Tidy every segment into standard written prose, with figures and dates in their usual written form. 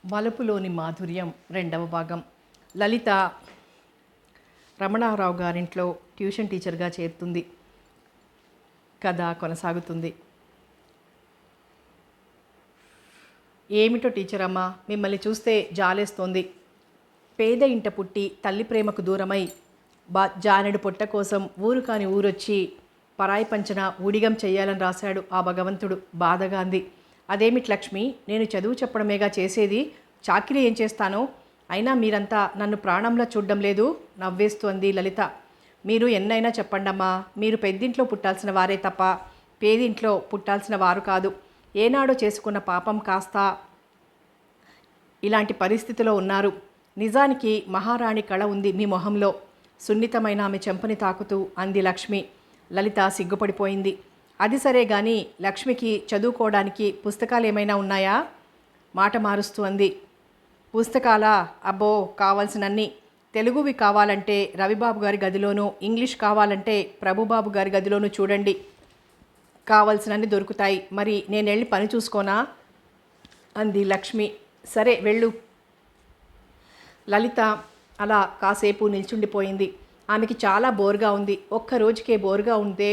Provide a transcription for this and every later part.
మలుపులోని మాధుర్యం రెండవ భాగం. లలిత రమణారావు గారింట్లో ట్యూషన్ టీచర్గా చేరుతుంది. కథ కొనసాగుతుంది. ఏమిటో టీచర్ అమ్మ, మిమ్మల్ని చూస్తే జాలేస్తోంది. పేద ఇంట పుట్టి తల్లి ప్రేమకు దూరమై జానెడు పొట్ట కోసం ఊరు కాని ఊరొచ్చి పరాయి పంచన ఊడిగం చెయ్యాలని రాశాడు ఆ భగవంతుడు. బాధగా అంది. అదేమిటి లక్ష్మి, నేను చదువు చెప్పడమేగా చేసేది, చాకిరీ ఏం చేస్తానో? అయినా మీరంతా నన్ను ప్రాణంలో చూడడం లేదు నవ్వేస్తూ అంది లలిత. మీరు ఎన్నైనా చెప్పండమ్మా, మీరు పెద్దింట్లో పుట్టాల్సిన వారే తప్ప పేదింట్లో పుట్టాల్సిన వారు కాదు. ఏనాడో చేసుకున్న పాపం కాస్త ఇలాంటి పరిస్థితిలో ఉన్నారు. నిజానికి మహారాణి కళ ఉంది మీ మొహంలో, సున్నితమైన ఆమె చెంపని తాకుతూ అంది లక్ష్మి. లలిత సిగ్గుపడిపోయింది. అది సరే గాని లక్ష్మికి చదువుకోవడానికి పుస్తకాలు ఏమైనా ఉన్నాయా? మాట మారుస్తూ అంది. పుస్తకాలా? అబ్బో, కావాల్సినన్ని. తెలుగువి కావాలంటే రవిబాబు గారి గదిలోనూ, ఇంగ్లీష్ కావాలంటే ప్రభుబాబు గారి గదిలోనూ చూడండి, కావాల్సినన్ని దొరుకుతాయి. మరి నేను వెళ్ళి పని చూసుకోనా అంది లక్ష్మి. సరే వెళ్ళు. లలిత అలా కాసేపు నిల్చుండిపోయింది. ఆమెకి చాలా బోర్గా ఉంది. ఒక్క రోజుకే బోర్గా ఉంటే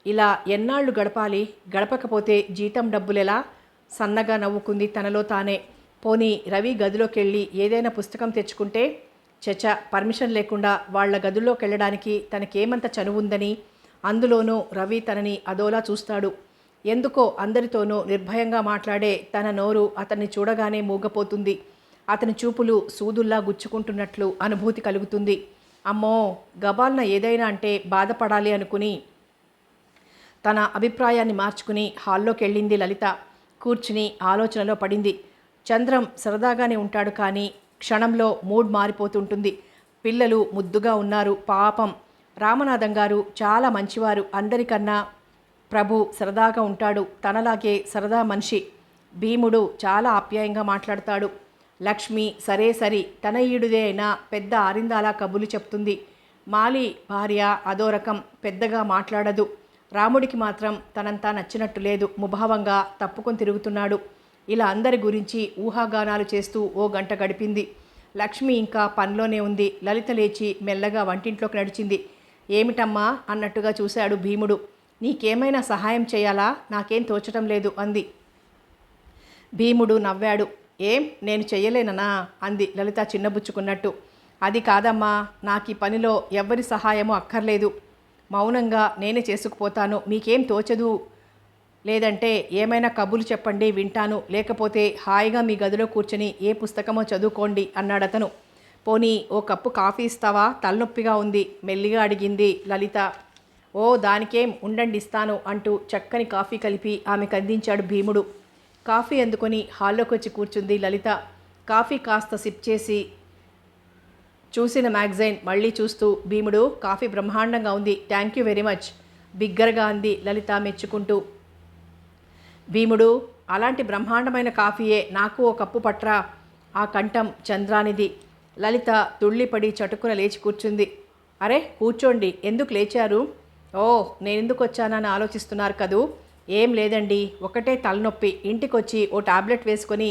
ఇలా ఎన్నాళ్ళు గడపాలి? గడపకపోతే జీతం డబ్బులెలా? సన్నగా నవ్వుకుంది తనలో తానే. పోనీ రవి గదిలోకి వెళ్ళి ఏదైనా పుస్తకం తెచ్చుకుంటే? చచ, పర్మిషన్ లేకుండా వాళ్ళ గదుల్లోకి వెళ్ళడానికి తనకేమంత చనువుందని? అందులోనూ రవి తనని అదోలా చూస్తాడు. ఎందుకో అందరితోనూ నిర్భయంగా మాట్లాడే తన నోరు అతన్ని చూడగానే మూగపోతుంది. అతని చూపులు సూదుల్లా గుచ్చుకుంటున్నట్లు అనుభూతి కలుగుతుంది. అమ్మో, గబాల్న ఏదైనా అంటే బాధపడాలి అనుకుని తన అభిప్రాయాన్ని మార్చుకుని హాల్లోకి వెళ్ళింది లలిత. కూర్చుని ఆలోచనలో పడింది. చంద్రం సరదాగానే ఉంటాడు, కానీ క్షణంలో మూడ్ మారిపోతుంటుంది. పిల్లలు ముద్దుగా ఉన్నారు పాపం. రామనాథం గారు చాలా మంచివారు. అందరికన్నా ప్రభు సరదాగా ఉంటాడు, తనలాగే సరదా మనిషి. భీముడు చాలా ఆప్యాయంగా మాట్లాడతాడు. లక్ష్మి సరే సరి, తన ఈడుదే అయినా పెద్ద ఆరిందాలా కబుర్లు చెప్తుంది. మాలి భార్య అదో రకం, పెద్దగా మాట్లాడదు. రాముడికి మాత్రం తనంతా నచ్చినట్టు లేదు, ముభావంగా తప్పుకొని తిరుగుతున్నాడు. ఇలా అందరి గురించి ఊహాగానాలు చేస్తూ ఓ గంట గడిపింది. లక్ష్మి ఇంకా పనిలోనే ఉంది. లలిత లేచి మెల్లగా వంటింట్లోకి నడిచింది. ఏమిటమ్మా అన్నట్టుగా చూశాడు భీముడు. నీకేమైనా సహాయం చేయాలా? నాకేం తోచటం లేదు అంది. భీముడు నవ్వాడు. ఏం, నేను చెయ్యలేననా అంది లలిత చిన్నబుచ్చుకున్నట్టు. అది కాదమ్మా, నాకు ఈ పనిలో ఎవ్వరి సహాయమూ అక్కర్లేదు. మౌనంగా నేనే చేసుకుపోతాను. మీకేం తోచదు లేదంటే ఏమైనా కబుర్లు చెప్పండి, వింటాను. లేకపోతే హాయిగా మీ గదిలో కూర్చొని ఏ పుస్తకమో చదువుకోండి అన్నాడతను. పోనీ ఓ కప్పు కాఫీ ఇస్తావా? తలనొప్పిగా ఉంది మెల్లిగా అడిగింది లలిత. ఓ దానికేం, ఉండండి ఇస్తాను అంటూ చక్కని కాఫీ కలిపి ఆమెకు అందించాడు భీముడు. కాఫీ అందుకొని హాల్లోకి వచ్చి కూర్చుంది లలిత. కాఫీ కాస్త సిప్ చేసి చూసిన మ్యాగజైన్ మళ్ళీ చూస్తూ, భీముడు కాఫీ బ్రహ్మాండంగా ఉంది, థ్యాంక్ యూ వెరీ మచ్ బిగ్గరగా అంది లలిత మెచ్చుకుంటూ. భీముడు, అలాంటి బ్రహ్మాండమైన కాఫీయే, నాకు ఓ కప్పు పట్రా. ఆ కంఠం చంద్రానిది. లలిత తుళ్ళిపడి చటుకున లేచి కూర్చుంది. అరే కూర్చోండి, ఎందుకు లేచారు? ఓ, నేనెందుకు వచ్చానని ఆలోచిస్తున్నారు కదూ? ఏం లేదండి, ఒకటే తలనొప్పి. ఇంటికొచ్చి ఓ టాబ్లెట్ వేసుకొని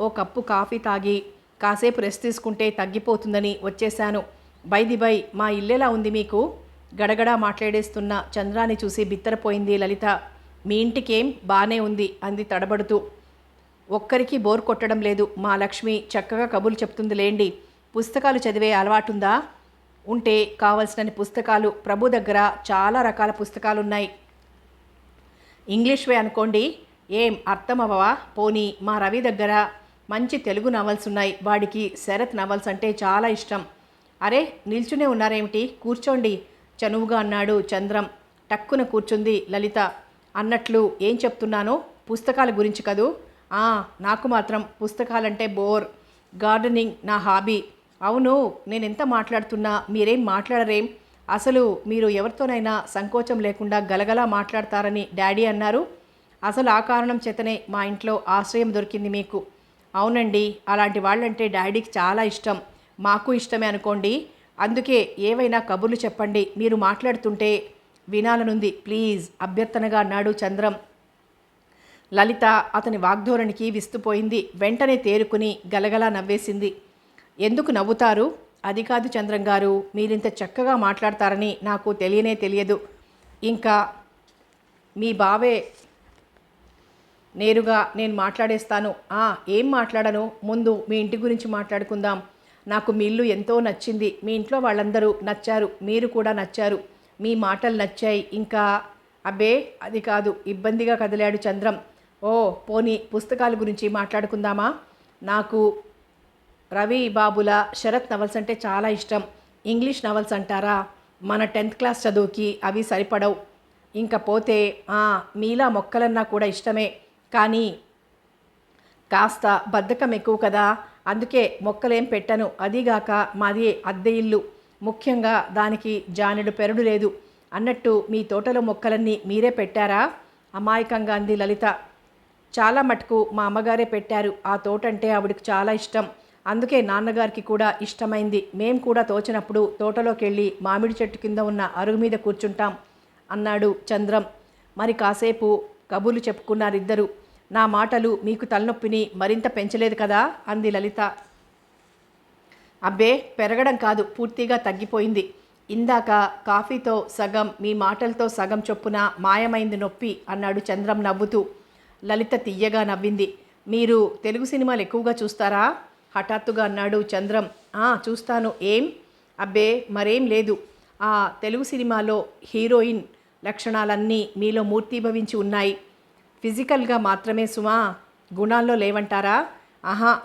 ఓ కప్పు కాఫీ తాగి కాసేపు రెస్ట్ తీసుకుంటే తగ్గిపోతుందని వచ్చేశాను. బై మా ఇల్లెలా ఉంది మీకు? గడగడా మాట్లాడేస్తున్న చంద్రాన్ని చూసి బిత్తరపోయింది లలిత. మీ ఇంటికేం, బాగానే ఉంది అంది తడబడుతూ. ఒక్కరికి బోర్ కొట్టడం లేదు. మా లక్ష్మి చక్కగా కబుర్లు చెప్తుంది లేండి. పుస్తకాలు చదివే అలవాటుందా? ఉంటే కావలసినన్ని పుస్తకాలు. ప్రభు దగ్గర చాలా రకాల పుస్తకాలున్నాయి. ఇంగ్లీష్వే అనుకోండి. ఏం అర్థం అవ్వవా? పోనీ మా రవి దగ్గర మంచి తెలుగు నవల్స్ ఉన్నాయి. వాడికి శరత్ నవల్స్ అంటే చాలా ఇష్టం. అరే నిల్చునే ఉన్నారేమిటి, కూర్చోండి చనువుగా అన్నాడు చంద్రం. టక్కున కూర్చుంది లలిత. అన్నట్లు ఏం చెప్తున్నానో పుస్తకాల గురించి కదూ? నాకు మాత్రం పుస్తకాలంటే బోర్. గార్డెనింగ్ నా హాబీ. అవును, నేనెంత మాట్లాడుతున్నా మీరేం మాట్లాడరేం? అసలు మీరు ఎవరితోనైనా సంకోచం లేకుండా గలగలా మాట్లాడతారని డాడీ అన్నారు. అసలు ఆ కారణం చేతనే మా ఇంట్లో ఆశ్రయం దొరికింది మీకు. అవునండి, అలాంటి వాళ్ళంటే డాడీకి చాలా ఇష్టం. మాకు ఇష్టమే అనుకోండి. అందుకే ఏవైనా కబుర్లు చెప్పండి, మీరు మాట్లాడుతుంటే వినాలనుంది ప్లీజ్ అభ్యర్థనగా అన్నాడు చంద్రం. లలిత అతని వాగ్ధోరణికి విస్తుపోయింది. వెంటనే తేరుకుని గలగలా నవ్వేసింది. ఎందుకు నవ్వుతారు? అది కాదు చంద్రం గారు, మీరింత చక్కగా మాట్లాడతారని నాకు తెలియనే తెలియదు. ఇంకా మీ బావే నేరుగా నేను మాట్లాడేస్తాను. ఏం మాట్లాడను, ముందు మీ ఇంటి గురించి మాట్లాడుకుందాం. నాకు మీ ఇల్లు ఎంతో నచ్చింది. మీ ఇంట్లో వాళ్ళందరూ నచ్చారు, మీరు కూడా నచ్చారు, మీ మాటలు నచ్చాయి. ఇంకా అబ్బే అది కాదు, ఇబ్బందిగా కదిలాడు చంద్రం. ఓ పోనీ పుస్తకాల గురించి మాట్లాడుకుందామా? నాకు రవి బాబుల శరత్ నవల్స్ అంటే చాలా ఇష్టం. ఇంగ్లీష్ నవల్స్ అంటారా, మన 10th క్లాస్ చదువుకి అవి సరిపడవు. ఇంకా పోతే మీలా మొక్కలన్నా కూడా ఇష్టమే, కానీ కాస్త బద్ధకం ఎక్కువ కదా, అందుకే మొక్కలేం పెట్టను. అదీగాక మాది అద్దె ఇల్లు, ముఖ్యంగా దానికి జానెడు పెరడు లేదు. అన్నట్టు మీ తోటలో మొక్కలన్నీ మీరే పెట్టారా? అమాయకంగా అంది లలిత. చాలా మటుకు మా అమ్మగారే పెట్టారు. ఆ తోట అంటే ఆవిడకి చాలా ఇష్టం, అందుకే నాన్నగారికి కూడా ఇష్టమైంది. మేం కూడా తోచినప్పుడు తోటలోకి వెళ్ళి మామిడి చెట్టు కింద ఉన్న అరుగు మీద కూర్చుంటాం అన్నాడు చంద్రం. మరి కాసేపు కబుర్లు చెప్పుకున్నారిద్దరు. నా మాటలు మీకు తలనొప్పిని మరింత పెంచలేదు కదా అంది లలిత. అబ్బే పెరగడం కాదు, పూర్తిగా తగ్గిపోయింది. ఇందాక కాఫీతో సగం, మీ మాటలతో సగం చొప్పున మాయమైంది నొప్పి అన్నాడు చంద్రం నవ్వుతూ. లలిత తియ్యగా నవ్వింది. మీరు తెలుగు సినిమాలు ఎక్కువగా చూస్తారా? హఠాత్తుగా అన్నాడు చంద్రం. చూస్తాను. ఏం? అబ్బే మరేం లేదు. ఆ తెలుగు సినిమాలో హీరోయిన్ లక్షణాలన్నీ మీలో మూర్తీభవించి ఉన్నాయి. ఫిజికల్గా మాత్రమే సుమా, గుణాల్లో లేవంటారా?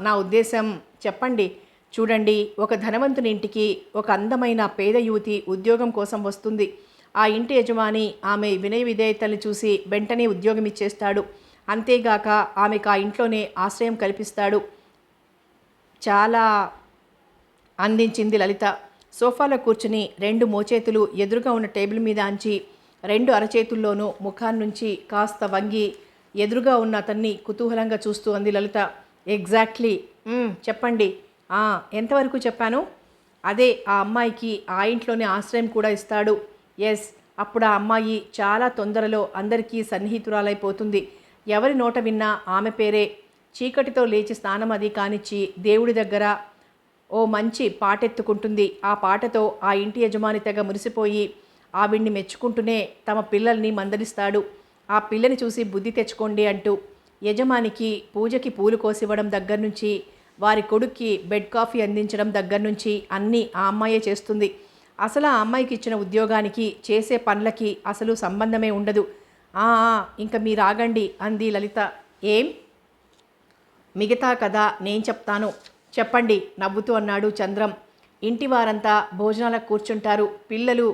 నా ఉద్దేశం చెప్పండి. చూడండి, ఒక ధనవంతుని ఇంటికి ఒక అందమైన పేద యువతి ఉద్యోగం కోసం వస్తుంది. ఆ ఇంటి యజమాని ఆమె వినయ విధేయతలు చూసి వెంటనే ఉద్యోగం ఇచ్చేస్తాడు. అంతేగాక ఆమెకు ఆ ఇంట్లోనే ఆశ్రయం కల్పిస్తాడు. చాలా అందించింది లలిత. సోఫాలో కూర్చుని 2 మోచేతులు ఎదురుగా ఉన్న టేబుల్ మీద అంచి 2 అరచేతుల్లోనూ ముఖాన్నుంచి కాస్త వంగి ఎదురుగా ఉన్న అతన్ని కుతూహలంగా చూస్తూ అంది లలిత. ఎగ్జాక్ట్లీ. చెప్పండి. ఎంతవరకు చెప్పాను? అదే, ఆ అమ్మాయికి ఆ ఇంట్లోనే ఆశ్రయం కూడా ఇస్తాడు. ఎస్, అప్పుడు ఆ అమ్మాయి చాలా తొందరలో అందరికీ సన్నిహితురాలైపోతుంది. ఎవరి నోట విన్నా ఆమె పేరే. చీకటితో లేచి స్నానం అది కానిచ్చి దేవుడి దగ్గర ఓ మంచి పాటెత్తుకుంటుంది. ఆ పాటతో ఆ ఇంటి యజమాని తెగ మురిసిపోయి ఆవిడ్ని మెచ్చుకుంటూనే తమ పిల్లల్ని మందలిస్తాడు. ఆ పిల్లని చూసి బుద్ధి తెచ్చుకోండి అంటూ. యజమానికి పూజకి పూలు కోసివ్వడం దగ్గర నుంచి, వారి కొడుక్కి బెడ్ కాఫీ అందించడం దగ్గర నుంచి అన్నీ ఆ అమ్మాయే చేస్తుంది. అసలు ఆ అమ్మాయికి ఇచ్చిన ఉద్యోగానికి చేసే పనులకి అసలు సంబంధమే ఉండదు. ఇంకా మీరాగండి అంది లలిత. ఏం? మిగతా కథ నేను చెప్తాను, చెప్పండి నవ్వుతూ అన్నాడు చంద్రం. ఇంటి వారంతా భోజనాలకు కూర్చుంటారు. పిల్లలు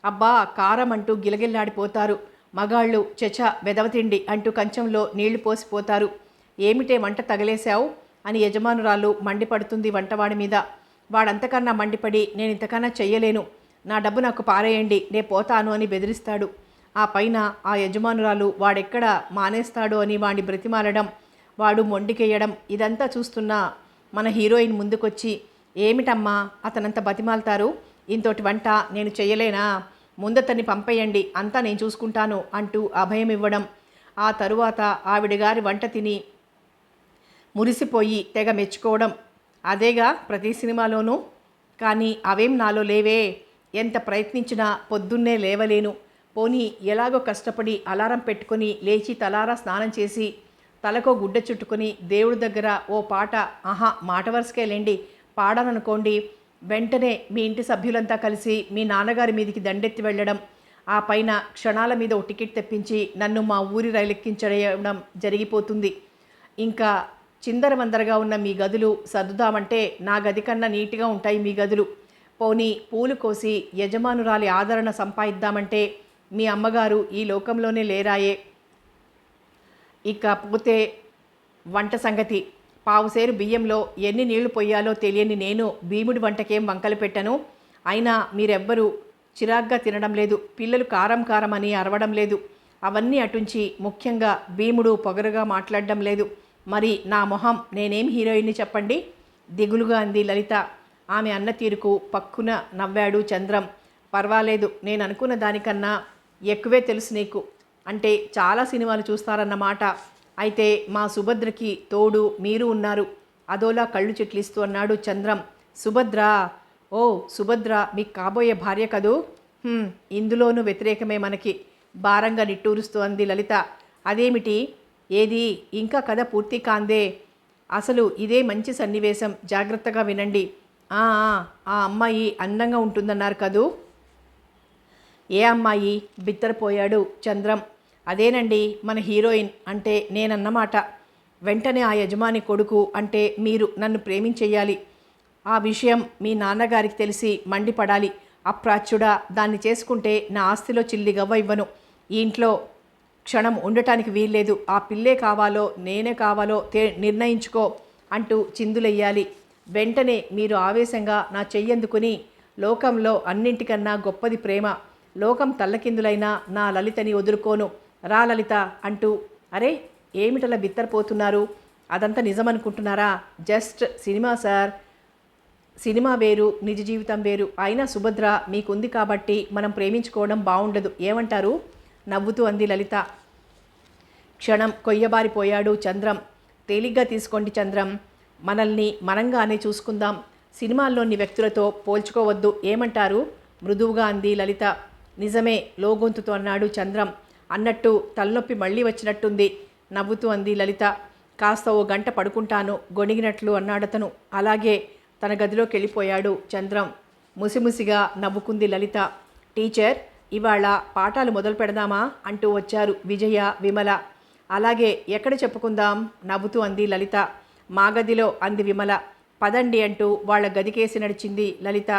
అబ్బా కారం అంటూ గిలగిల్లాడిపోతారు. మగాళ్ళు చెచ వెదవతిండి అంటూ కంచంలో నీళ్లు పోసిపోతారు. ఏమిటే వంట తగలేశావు అని యజమానురాలు మండిపడుతుంది వంటవాడి మీద. వాడంతకన్నా మండిపడి, నేను ఇంతకన్నా చెయ్యలేను, నా డబ్బు నాకు పారేయండి, నే పోతాను అని బెదిరిస్తాడు. ఆ పైన ఆ యజమానురాలు వాడెక్కడ మానేస్తాడు అని వాడిని బ్రతిమాలడం, వాడు మొండికెయ్యడం, ఇదంతా చూస్తున్న మన హీరోయిన్ ముందుకొచ్చి, ఏమిటమ్మా అతనంత బతిమాలతారు, ఇంతోటి వంట నేను చెయ్యలేనా, ముందతన్ని పంపేయండి, అంతా నేను చూసుకుంటాను అంటూ అభయం ఇవ్వడం. ఆ తరువాత ఆవిడగారి వంట తిని మురిసిపోయి తెగ మెచ్చుకోవడం. అదేగా ప్రతి సినిమాలోనూ. కానీ అవేం నాలో లేవే. ఎంత ప్రయత్నించినా పొద్దున్నే లేవలేను. పోనీ ఎలాగో కష్టపడి అలారం పెట్టుకొని లేచి తలారా స్నానం చేసి తలకో గుడ్డ చుట్టుకొని దేవుడి దగ్గర ఓ పాట, మాట వరుసకేలేండి, పాడాననుకోండి, వెంటనే మీ ఇంటి సభ్యులంతా కలిసి మీ నాన్నగారి మీదికి దండెత్తి వెళ్ళడం, ఆ పైన క్షణాల మీద ఓ టికెట్ తెప్పించి నన్ను మా ఊరి రైలెక్కించడం జరిగిపోతుంది. ఇంకా చిందరవందరగా ఉన్న మీ గదులు సర్దుదామంటే నా గది కన్నా నీట్గా ఉంటాయి మీ గదులు. పోనీ పూలు కోసి యజమానురాలి ఆదరణ సంపాదిద్దామంటే మీ అమ్మగారు ఈ లోకంలోనే లేరాయే. ఇకపోతే వంట సంగతి. పావుసేరు బియ్యంలో ఎన్ని నీళ్లు పొయ్యాలో తెలియని నేను భీముడి వంటకేం వంకలు పెట్టను. అయినా మీరెవ్వరూ చిరాగ్గా తినడం లేదు. పిల్లలు కారం కారం అని అరవడం లేదు. అవన్నీ అటుంచి ముఖ్యంగా భీముడు పొగరుగా మాట్లాడడం లేదు. మరి నా మొహం, నేనేం హీరోయిన్ని చెప్పండి, దిగులుగా అంది లలిత. ఆమె అన్న తీరుకు పక్కున నవ్వాడు చంద్రం. పర్వాలేదు, నేను అనుకున్న దానికన్నా ఎక్కువే తెలుసు నీకు. అంటే చాలా సినిమాలు చూస్తారన్నమాట. అయితే మా సుభద్రకి తోడు మీరు ఉన్నారు. అదోలా కళ్ళు చిట్లిస్తూ అన్నాడు చంద్రం. సుభద్ర? ఓ సుభద్ర మీకు కాబోయే భార్య కదూ? ఇందులోనూ వ్యతిరేకమే మనకి, భారంగా నిట్టూరుస్తూ అంది లలిత. అదేమిటి? ఏది ఇంకా కథ పూర్తి కాందే? అసలు ఇదే మంచి సన్నివేశం, జాగ్రత్తగా వినండి. ఆ అమ్మాయి అందంగా ఉంటుందన్నారు కదూ? ఏ అమ్మాయి? బిత్తరపోయాడు చంద్రం. అదేనండి మన హీరోయిన్ అంటే నేనన్నమాట. వెంటనే ఆ యజమాని కొడుకు అంటే మీరు నన్ను ప్రేమించెయ్యాలి. ఆ విషయం మీ నాన్నగారికి తెలిసి మండిపడాలి. అప్రాచ్యుడా, దాన్ని చేసుకుంటే నా ఆస్తిలో చిల్లి గవ్వ ఇవ్వను. ఈ ఇంట్లో క్షణం ఉండటానికి వీల్లేదు. ఆ పిల్లే కావాలో నేనే కావాలో నిర్ణయించుకో అంటూ చిందులెయ్యాలి. వెంటనే మీరు ఆవేశంగా నా చెయ్యందుకుని, లోకంలో అన్నింటికన్నా గొప్పది ప్రేమ, లోకం తల్లకిందులైనా నా లలితని వదులుకోను, రా లలిత అంటూ. అరే ఏమిటలా బిత్తరపోతున్నారు? అదంతా నిజమనుకుంటున్నారా? Just cinema sir. సినిమా వేరు, నిజ జీవితం వేరు. అయినా సుభద్ర మీకుంది కాబట్టి మనం ప్రేమించుకోవడం బాగుండదు, ఏమంటారు? నవ్వుతూ అంది లలిత. క్షణం కొయ్యబారిపోయాడు చంద్రం. తేలిగ్గా తీసుకోండి చంద్రం, మనల్ని మనంగానే చూసుకుందాం, సినిమాల్లోని వ్యక్తులతో పోల్చుకోవద్దు, ఏమంటారు? మృదువుగా అంది లలిత. నిజమే, లోగొంతుతో అన్నాడు చంద్రం. అన్నట్టు తలనొప్పి మళ్ళీ వచ్చినట్టుంది, నవ్వుతూ అంది లలిత. కాస్త ఓ గంట పడుకుంటాను, గొణిగినట్లు అన్నాడతను. అలాగే తన గదిలోకి వెళ్ళిపోయాడు చంద్రం. ముసిముసిగా నవ్వుకుంది లలిత. టీచర్, ఇవాళ పాఠాలు మొదలు పెడదామా అంటూ వచ్చారు విజయ, విమల. అలాగే, ఎక్కడ చెప్పుకుందాం? నవ్వుతూ అంది లలిత. మా గదిలో అంది విమల. పదండి అంటూ వాళ్ళ గదికేసి నడిచింది లలిత.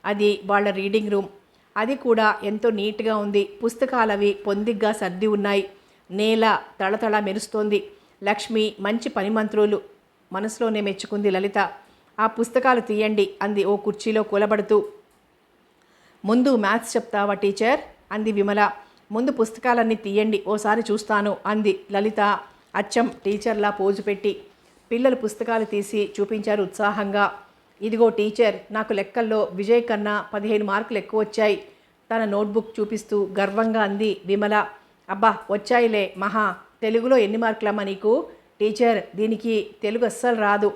అది వాళ్ళ రీడింగ్ రూమ్. అది కూడా ఎంతో నీట్గా ఉంది. పుస్తకాలవి పొందిగ్గా సర్ది ఉన్నాయి. నేల తళతళ మెరుస్తోంది. లక్ష్మి మంచి పనిమంత్రులు, మనసులోనే మెచ్చుకుంది లలిత. ఆ పుస్తకాలు తీయండి అంది ఓ కుర్చీలో కూలబడుతూ. ముందు మ్యాథ్స్ చెప్తావా టీచర్ అంది విమల. ముందు పుస్తకాలన్నీ తీయండి, ఓసారి చూస్తాను అంది లలిత అచ్చం టీచర్లా పోజు పెట్టి. పిల్లలు పుస్తకాలు తీసి చూపించారు ఉత్సాహంగా. ఇదిగో టీచర్, నాకు లెక్కల్లో విజయ్ కన్నా 15 మార్కులు ఎక్కువ వచ్చాయి, తన నోట్బుక్ చూపిస్తూ గర్వంగా అంది విమల. అబ్బా వచ్చాయిలే మహా, తెలుగులో ఎన్ని మార్కులమ్మా నీకు? టీచర్, దీనికి తెలుగు అస్సలు రాదు,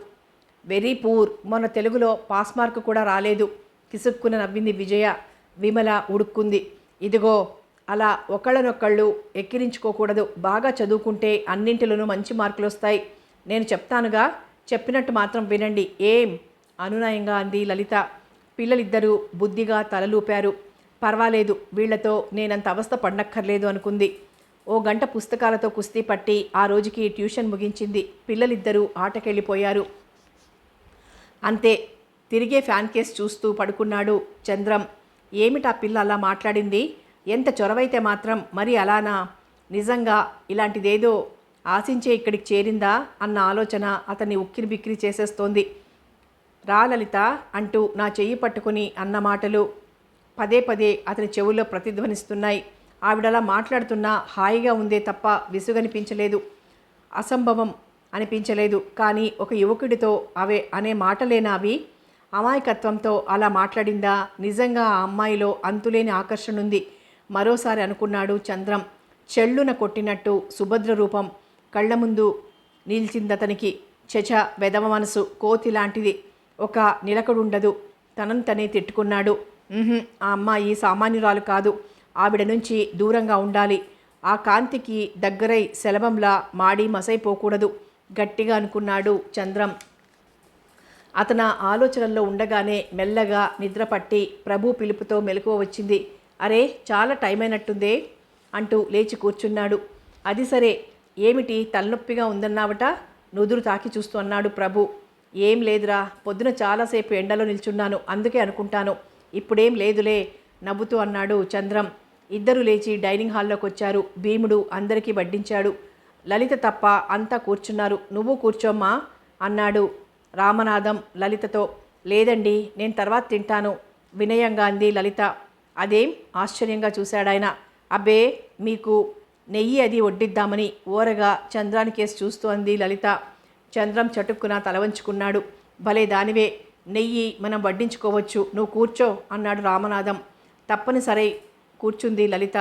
వెరీ పూర్, మొన్న తెలుగులో పాస్ మార్కు కూడా రాలేదు, కిసుక్కున నవ్వింది విజయ. విమల ఉడుక్కుంది. ఇదిగో అలా ఒకళ్ళనొక్కళ్ళు ఎక్కిరించుకోకూడదు, బాగా చదువుకుంటే అన్నింటిలోనూ మంచి మార్కులు వస్తాయి. నేను చెప్తానుగా, చెప్పినట్టు మాత్రం వినండి. ఏం? అనునయంగా అంది లలిత. పిల్లలిద్దరూ బుద్ధిగా తలలూపారు. పర్వాలేదు, వీళ్లతో నేనంత అవస్థ పడనక్కర్లేదు అనుకుంది. ఓ గంట పుస్తకాలతో కుస్తీ పట్టి ఆ రోజుకి ట్యూషన్ ముగించింది. పిల్లలిద్దరూ ఆటకెళ్ళిపోయారు. అంతే, తిరిగే ఫ్యాన్ కేస్ చూస్తూ పడుకున్నాడు చంద్రం. ఏమిటా పిల్ల అలా మాట్లాడింది? ఎంత చొరవైతే మాత్రం మరి అలానా? నిజంగా ఇలాంటిదేదో ఆశించే ఇక్కడికి చేరిందా అన్న ఆలోచన అతన్ని ఉక్కిరి బిక్కిరి చేసేస్తోంది. రా లలిత అంటూ నా చెయ్యి పట్టుకుని అన్న మాటలు పదే పదే అతని చెవుల్లో ప్రతిధ్వనిస్తున్నాయి. ఆవిడలా మాట్లాడుతున్నా హాయిగా ఉందే తప్ప విసుగనిపించలేదు, అసంభవం అనిపించలేదు. కానీ ఒక యువకుడితో అవే అనే మాటలేనా అవి? అమాయకత్వంతో అలా మాట్లాడిందా? నిజంగా ఆ అమ్మాయిలో అంతులేని ఆకర్షణ ఉంది. మరోసారి అనుకున్నాడు చంద్రం. చెళ్ళున కొట్టినట్టు సుభద్ర రూపం కళ్ళ ముందు నిలిచిందతనికి. చచ, వెదవ మనసు కోతి లాంటిది, ఒక నిలకడుండదు. తనను తనే తిట్టుకున్నాడు. ఆ అమ్మాయి సామాన్యురాలు కాదు, ఆవిడ నుంచి దూరంగా ఉండాలి. ఆ కాంతికి దగ్గరై శలభంలా మాడి మసైపోకూడదు, గట్టిగా అనుకున్నాడు చంద్రం. అతను ఆలోచనల్లో ఉండగానే మెల్లగా నిద్రపట్టి ప్రభు పిలుపుతో మెలకువ వచ్చింది. అరే, చాలా టైం అయినట్టుందే అంటూ లేచి కూర్చున్నాడు. అది సరే, ఏమిటి తలనొప్పిగా ఉందన్నావట? నుదురు తాకి చూస్తూ అన్నాడు ప్రభు. ఏం లేదురా, పొద్దున చాలాసేపు ఎండలో నిల్చున్నాను, అందుకే అనుకుంటాను. ఇప్పుడేం లేదులే, నవ్వుతూ అన్నాడు చంద్రం. ఇద్దరు లేచి డైనింగ్ హాల్లోకి వచ్చారు. భీముడు అందరికీ వడ్డించాడు. లలిత తప్ప అంతా కూర్చున్నారు. నువ్వు కూర్చోమ్మా అన్నాడు రామనాథం లలితతో. లేదండి, నేను తర్వాత తింటాను, వినయంగా అంది లలిత. అదేం? ఆశ్చర్యంగా చూశాడాయన. అబ్బే, మీకు నెయ్యి అది వడ్డిద్దామని ఓరగా చంద్రానికేసి చూస్తూ అంది లలిత. చంద్రం చటుక్కున తలవంచుకున్నాడు. భలే దానివే, నెయ్యి మనం వడ్డించుకోవచ్చు, నువ్వు కూర్చో అన్నాడు రామనాథం. తప్పనిసరి కూర్చుంది లలిత.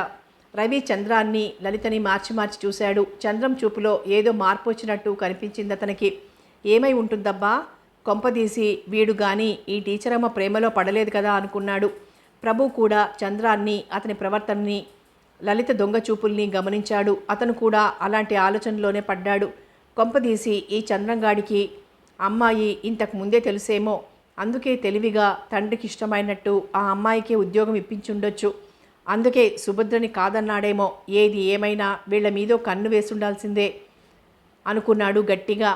రవి చంద్రాన్ని లలితని మార్చి మార్చి చూశాడు. చంద్రం చూపులో ఏదో మార్పు వచ్చినట్టు కనిపించింది అతనికి. ఏమై ఉంటుందబ్బా, కొంపదీసి వీడు గాని ఈ టీచరమ్మ ప్రేమలో పడలేదు కదా అనుకున్నాడు. ప్రభు కూడా చంద్రాన్ని, అతని ప్రవర్తనని, లలిత దొంగ చూపుల్ని గమనించాడు. అతను కూడా అలాంటి ఆలోచనలోనే పడ్డాడు. కొంపదీసి ఈ చంద్రంగాడికి అమ్మాయి ఇంతకు ముందే తెలుసేమో, అందుకే తెలివిగా తండ్రికి ఇష్టమైనట్టు ఆ అమ్మాయికే ఉద్యోగం ఇప్పించుండొచ్చు. అందుకే సుభద్రని కాదన్నాడేమో. ఏది ఏమైనా వీళ్ల మీదో కన్ను వేసుండాల్సిందే అనుకున్నాడు గట్టిగా.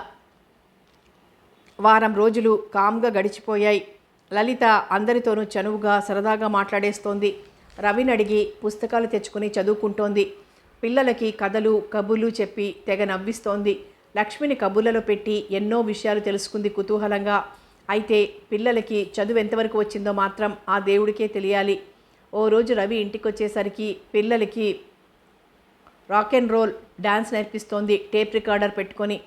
వారం రోజులు కామ్గా గడిచిపోయాయి. లలిత అందరితోనూ చనువుగా సరదాగా మాట్లాడేస్తోంది. రవిని అడిగి పుస్తకాలు తెచ్చుకుని చదువుకుంటోంది. పిల్లలకి కథలు కబుర్లు చెప్పి తెగ నవ్విస్తోంది. లక్ష్మిని కబుర్లలో పెట్టి ఎన్నో విషయాలు తెలుసుకుంది కుతూహలంగా. అయితే పిల్లలకి చదువు ఎంతవరకు వచ్చిందో మాత్రం ఆ దేవుడికే తెలియాలి. ఓ రోజు రవి ఇంటికి వచ్చేసరికి పిల్లలకి రాక్ అండ్ రోల్ డ్యాన్స్ నేర్పిస్తోంది టేప్ రికార్డర్ పెట్టుకొని.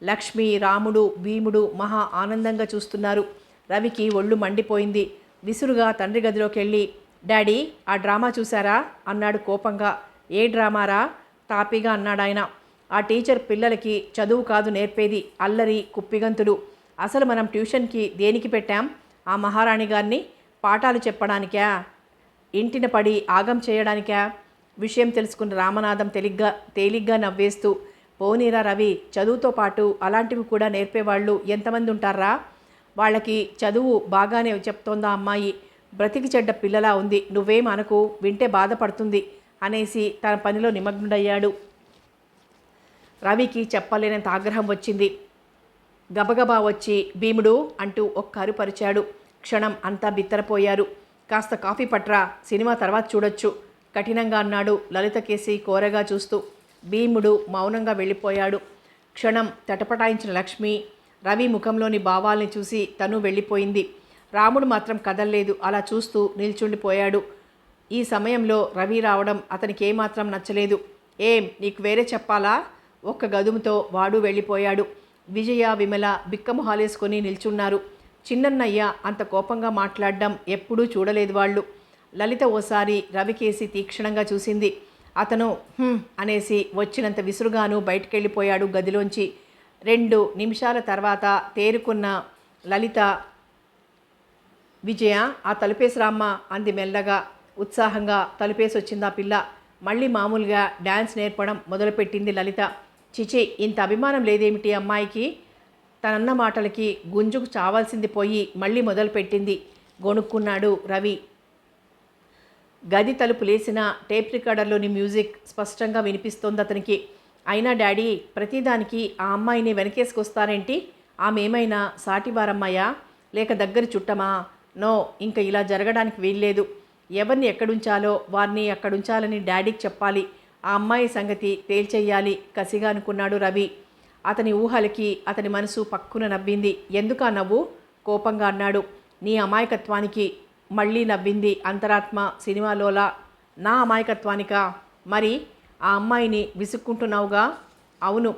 లక్ష్మి, రాముడు, భీముడు మహా ఆనందంగా చూస్తున్నారు. రవికి ఒళ్ళు మండిపోయింది. విసురుగా తండ్రి గదిలోకి వెళ్ళి, డాడీ ఆ డ్రామా చూసారా అన్నాడు కోపంగా. ఏ డ్రామారా తాపీగా అన్నాడాయన. ఆ టీచర్ పిల్లలకి చదువు కాదు నేర్పేది, అల్లరి కుప్పిగంతులు. అసలు మనం ట్యూషన్కి దేనికి పెట్టాం? ఆ మహారాణి గారిని పాఠాలు చెప్పడానికా, ఇంటిన పడి ఆగం చేయడానికా? విషయం తెలుసుకున్న రామనాథం తేలిగ్గా నవ్వేస్తూ, పోనీరా రవి, చదువుతో పాటు అలాంటివి కూడా నేర్పేవాళ్ళు ఎంతమంది ఉంటారా? వాళ్ళకి చదువు బాగానే చెప్తోందా అమ్మాయి? బ్రతికి చెడ్డ పిల్లలా ఉంది, నువ్వేం అనకు, వింటే బాధపడుతుంది అనేసి తన పనిలో నిమగ్నుడయ్యాడు. రవికి చెప్పలేనంత ఆగ్రహం వచ్చింది. గబగబా వచ్చి భీముడు అంటూ ఒక్క అరుపరిచాడు. క్షణం అంతా బిత్తరపోయారు. కాస్త కాఫీ పట్రా, సినిమా తర్వాత చూడొచ్చు కఠినంగా అన్నాడు లలిత కేసి కోరగా చూస్తూ. భీముడు మౌనంగా వెళ్ళిపోయాడు. క్షణం తటపటాయించిన లక్ష్మి రవి ముఖంలోని భావాల్ని చూసి తను వెళ్ళిపోయింది. రాముడు మాత్రం కదల్లేదు, అలా చూస్తూ నిల్చుండిపోయాడు. ఈ సమయంలో రవి రావడం అతనికి ఏమాత్రం నచ్చలేదు. ఏం నీకు వేరే చెప్పాలా? ఒక్క గదుముతో వాడు వెళ్ళిపోయాడు. విజయ, విమల బిక్కమొహాలేసుకొని నిల్చున్నారు. చిన్నన్నయ్య అంత కోపంగా మాట్లాడడం ఎప్పుడూ చూడలేదు వాళ్ళు. లలిత ఓసారి రవికేసి తీక్షణంగా చూసింది. అతను అనేసి వచ్చినంత విసురుగాను బయటికెళ్ళిపోయాడు గదిలోంచి. 2 నిమిషాల తర్వాత తేరుకున్న లలిత, విజయ ఆ తలుపేసి రామ్మ అంది మెల్లగా. ఉత్సాహంగా తలుపేసి వచ్చింది ఆ పిల్ల. మళ్ళీ మామూలుగా డ్యాన్స్ నేర్పడం మొదలుపెట్టింది లలిత. చిచి, ఇంత అభిమానం లేదేమిటి అమ్మాయికి? తనన్న మాటలకి గుంజుకు చావాల్సింది పోయి మళ్ళీ మొదలుపెట్టింది గొణుక్కున్నాడు రవి. గది తలుపు లేసిన టేప్ రికార్డర్లోని మ్యూజిక్ స్పష్టంగా వినిపిస్తోంది అతనికి. అయినా డాడీ, ప్రతిదానికి ఆ అమ్మాయిని వెనకేసుకొస్తారేంటి? ఆమె ఏమైనా సాటివారమ్మాయా లేక దగ్గర చుట్టమా? నో, ఇంకా ఇలా జరగడానికి వీల్లేదు. ఎవరిని ఎక్కడుంచాలో వారిని అక్కడుంచాలని డాడీకి చెప్పాలి. ఆ అమ్మాయి సంగతి తేల్చెయ్యాలి కసిగా అనుకున్నాడు రవి. అతని ఊహలకి అతని మనసు పక్కున నవ్వింది. ఎందుకా నవ్వు? కోపంగా అన్నాడు. నీ అమాయకత్వానికి. మళ్ళీ నవ్వింది అంతరాత్మ సినిమాలోలా. నా అమాయకత్వానికా? మరి ఆ అమ్మాయిని విసుక్కుంటున్నావుగా? అవును,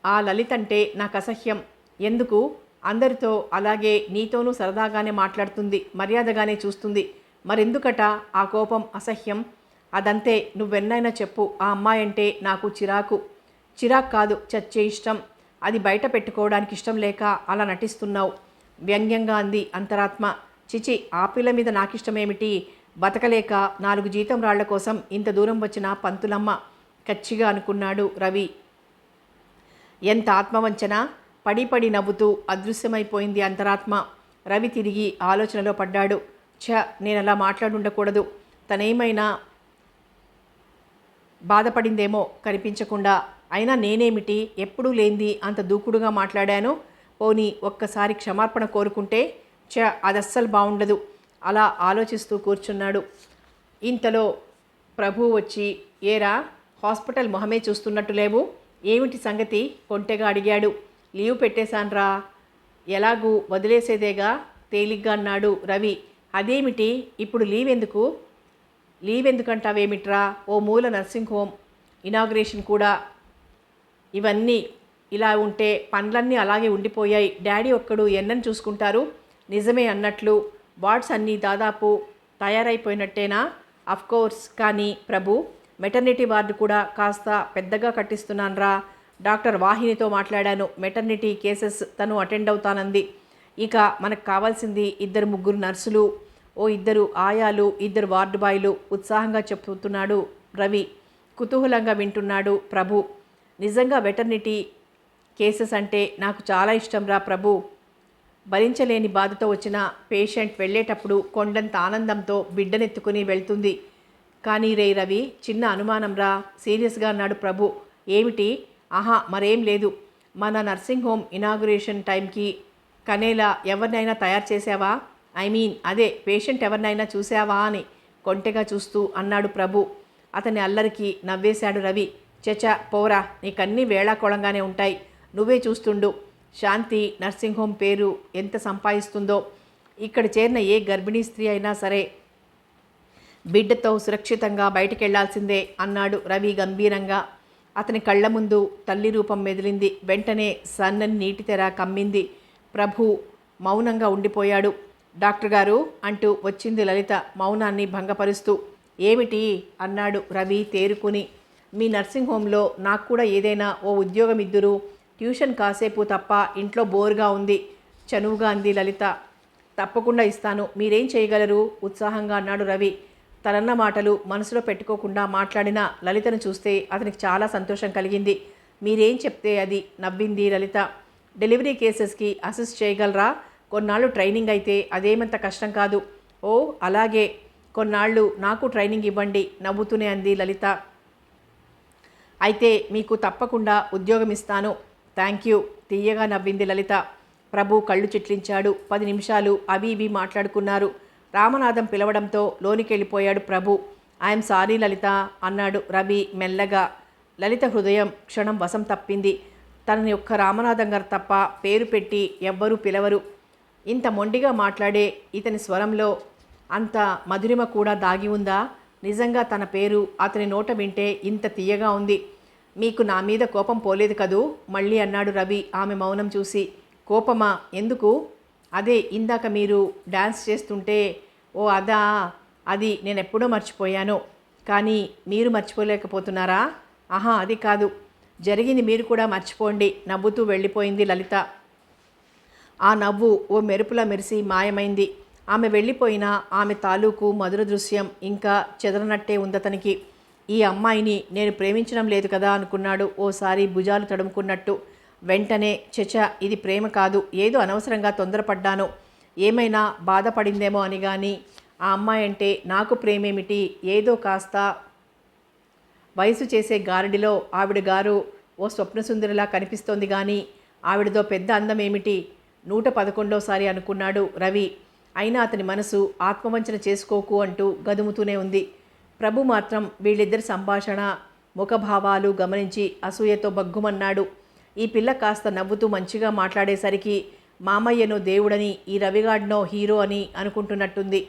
ఆ లలితంటే నాకు అసహ్యం. ఎందుకు? అందరితో అలాగే నీతోనూ సరదాగానే మాట్లాడుతుంది, మర్యాదగానే చూస్తుంది. మరెందుకట ఆ కోపం, అసహ్యం? అదంతే, నువ్వెన్నైనా చెప్పు. ఆ అమ్మాయి అంటే నాకు చిరాకు. చిరాకు కాదు, చచ్చే ఇష్టం. అది బయట పెట్టుకోవడానికి ఇష్టం లేక అలా నటిస్తున్నావు వ్యంగ్యంగా అంది అంతరాత్మ. చిచి, ఆ పిల్ల మీద నాకిష్టమేమిటి? బతకలేక 4 జీతం రాళ్ల కోసం ఇంత దూరం వచ్చిన పంతులమ్మ కచ్చిగా అనుకున్నాడు రవి. ఎంత ఆత్మవంచన! పడి పడి నవ్వుతూ అదృశ్యమైపోయింది అంతరాత్మ. రవి తిరిగి ఆలోచనలో పడ్డాడు. నేనలా మాట్లాడుండకూడదు. తనేమైనా బాధపడిందేమో కనిపించకుండా. అయినా నేనేమిటి ఎప్పుడూ లేంది అంత దూకుడుగా మాట్లాడాను? పోనీ ఒక్కసారి క్షమార్పణ కోరుకుంటే అదస్సలు బాగుండదు. అలా ఆలోచిస్తూ కూర్చున్నాడు. ఇంతలో ప్రభు వచ్చి, ఏరా హాస్పిటల్ మొహమే చూస్తున్నట్టు లేవు, ఏమిటి సంగతి కొంటెగా అడిగాడు. లీవ్ పెట్టేశాన్రా. ఎలాగూ వదిలేసేదేగా తేలిగ్గా అన్నాడు రవి. అదేమిటి ఇప్పుడు లీవ్ ఎందుకు? లీవ్ ఎందుకంటావేమిట్రా? ఓ మూల నర్సింగ్ హోమ్ ఇనాగ్రేషన్ కూడా. ఇవన్నీ ఇలా ఉంటే పనులన్నీ అలాగే ఉండిపోయాయి. డాడీ ఒక్కడు ఎన్నని చూసుకుంటారు? నిజమే అన్నట్లు వార్డ్స్ అన్నీ దాదాపు తయారైపోయినట్టేనా? అఫ్కోర్స్. కానీ ప్రభు, మెటర్నిటీ వార్డు కూడా కాస్త పెద్దగా కట్టిస్తున్నాన్రా. డాక్టర్ వాహినితో మాట్లాడాను. మెటర్నిటీ కేసెస్ తను అటెండ్ అవుతానంది. ఇక మనకు కావాల్సింది 2-3 నర్సులు, ఓ 2 ఆయాలు, 2 వార్డు బాయ్లు, ఉత్సాహంగా చెప్తున్నాడు రవి. కుతూహలంగా వింటున్నాడు ప్రభు. నిజంగా వెటర్నిటీ కేసెస్ అంటే నాకు చాలా ఇష్టం రా ప్రభు. భరించలేని బాధతో వచ్చిన పేషెంట్ వెళ్ళేటప్పుడు కొండంత ఆనందంతో బిడ్డనెత్తుకుని వెళ్తుంది. కానీ రే రవి, చిన్న అనుమానం రా, సీరియస్గా అన్నాడు ప్రభు. ఏమిటి? ఆహా, మరేం లేదు. మన నర్సింగ్ హోమ్ ఇనాగురేషన్ టైంకి కనేలా ఎవరినైనా తయారు చేసావా? ఐ మీన్ అదే పేషెంట్ ఎవరినైనా చూసావా అని కొంటెగా చూస్తూ అన్నాడు ప్రభు. అతని అల్లరికి నవ్వేశాడు రవి. చచా పోరా, నీకన్నీ వేళాకోళంగానే ఉంటాయి. నువ్వే చూస్తుండు. శాంతి నర్సింగ్ హోమ్ పేరు ఎంత సంపాదిస్తుందో. ఇక్కడ చేరిన ఏ గర్భిణీ స్త్రీ అయినా సరే బిడ్డతో సురక్షితంగా బయటికెళ్లాల్సిందే అన్నాడు రవి గంభీరంగా. అతని కళ్ళ ముందు తల్లి రూపం మెదిలింది. వెంటనే సన్నని నీటి తెర కమ్మింది. ప్రభు మౌనంగా ఉండిపోయాడు. డాక్టర్ గారు అంటూ వచ్చింది లలిత మౌనాన్ని భంగపరుస్తూ. ఏమిటి అన్నాడు రవి తేరుకుని. మీ నర్సింగ్ హోమ్లో నాకు కూడా ఏదైనా ఓ ఉద్యోగం ఇద్దురు. ట్యూషన్ కాసేపు తప్ప ఇంట్లో బోర్గా ఉంది చనువుగా అంది లలిత. తప్పకుండా ఇస్తాను, మీరేం చేయగలరు? ఉత్సాహంగా అన్నాడు రవి. తనన్న మాటలు మనసులో పెట్టుకోకుండా మాట్లాడిన లలితను చూస్తే అతనికి చాలా సంతోషం కలిగింది. మీరేం చెప్తే అది, నవ్వింది లలిత. డెలివరీ కేసెస్కి అసిస్ట్ చేయగలరా? కొన్నాళ్ళు ట్రైనింగ్ అయితే అదేమంత కష్టం కాదు. ఓ అలాగే, కొన్నాళ్ళు నాకు ట్రైనింగ్ ఇవ్వండి నవ్వుతూనే అంది లలిత. అయితే మీకు తప్పకుండా ఉద్యోగం ఇస్తాను. థ్యాంక్ యూ, తీయగా నవ్వింది లలిత. ప్రభు కళ్ళు చిట్లించాడు. 10 నిమిషాలు అవి ఇవి మాట్లాడుకున్నారు. రామనాథం పిలవడంతో లోనికెళ్ళిపోయాడు ప్రభు. ఐఎమ్ సారీ లలిత అన్నాడు రవి మెల్లగా. లలిత హృదయం క్షణం వశం తప్పింది. తనని ఒక్క రామనాథం గారు తప్ప పేరు పెట్టి ఎవ్వరూ పిలవరు. ఇంత మొండిగా మాట్లాడే ఇతని స్వరంలో అంత మధురిమ కూడా దాగి ఉందా? నిజంగా తన పేరు అతని నోట వింటే ఇంత తీయగా ఉంది. మీకు నా మీద కోపం పోలేదు కదూ? మళ్ళీ అన్నాడు రవి ఆమె మౌనం చూసి. కోపమా? ఎందుకు? అదే ఇందాక మీరు డ్యాన్స్ చేస్తుంటే. ఓ అదా, అది నేనెప్పుడో మర్చిపోయాను. కానీ మీరు మర్చిపోలేకపోతున్నారా? ఆహా, అది కాదు. జరిగింది మీరు కూడా మర్చిపోండి నవ్వుతూ వెళ్ళిపోయింది లలిత. ఆ నవ్వు ఓ మెరుపులా మెరిసి మాయమైంది. ఆమె వెళ్ళిపోయినా ఆమె తాలూకు మధుర దృశ్యం ఇంకా చెదరనట్టే ఉందతనికి. ఈ అమ్మాయిని నేను ప్రేమించడం లేదు కదా అనుకున్నాడు ఓసారి భుజాలు తడుముకున్నట్టు. వెంటనే చచ, ఇది ప్రేమ కాదు, ఏదో అనవసరంగా తొందరపడ్డాను, ఏమైనా బాధపడిందేమో అని. కానీ ఆ అమ్మాయి అంటే నాకు ప్రేమేమిటి? ఏదో కాస్త వయసు చేసే గారడిలో ఆవిడ గారు ఓ స్వప్నసుందరిలా కనిపిస్తోంది. కానీ ఆవిడదో పెద్ద అందం ఏమిటి? 111సారి అనుకున్నాడు రవి. అయినా అతని మనసు ఆత్మవంచన చేసుకోకు అంటూ గదుముతూనే ఉంది. ప్రభు మాత్రం వీళ్ళిద్దరి సంభాషణ ముఖభావాలు గమనించి అసూయతో బగ్గుమన్నాడు. ఈ పిల్ల కాస్త నవ్వుతూ మంచిగా మాట్లాడేసరికి మామయ్యను దేవుడని, ఈ రవిగాడ్నో హీరో అని అనుకుంటున్నట్టుంది.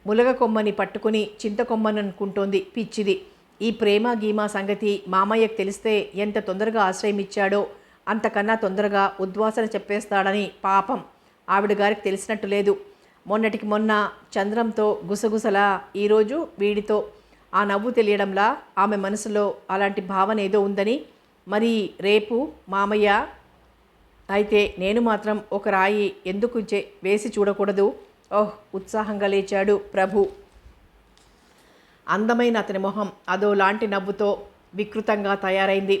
ములగ కొమ్మని పట్టుకుని చింతకొమ్మని అనుకుంటోంది పిచ్చిది. ఈ ప్రేమ గీమా సంగతి మామయ్యకు తెలిస్తే ఎంత తొందరగా ఆశ్రయం ఇచ్చాడో అంతకన్నా తొందరగా ఉద్వాసన చెప్పేస్తాడని పాపం ఆవిడ గారికి తెలిసినట్టు లేదు. మొన్నటికి మొన్న చంద్రంతో గుసగుసలా, ఈరోజు వీడితో ఆ నవ్వు తెలియడంలా ఆమె మనసులో అలాంటి భావన ఏదో ఉందని. మరి రేపు మామయ్య అయితే నేను మాత్రం ఒక రాయి ఎందుకు వేసి చూడకూడదు? ఓహ్, ఉత్సాహంగా లేచాడు ప్రభు. అందమైన అతని మొహం అదో లాంటి నవ్వుతో వికృతంగా తయారైంది.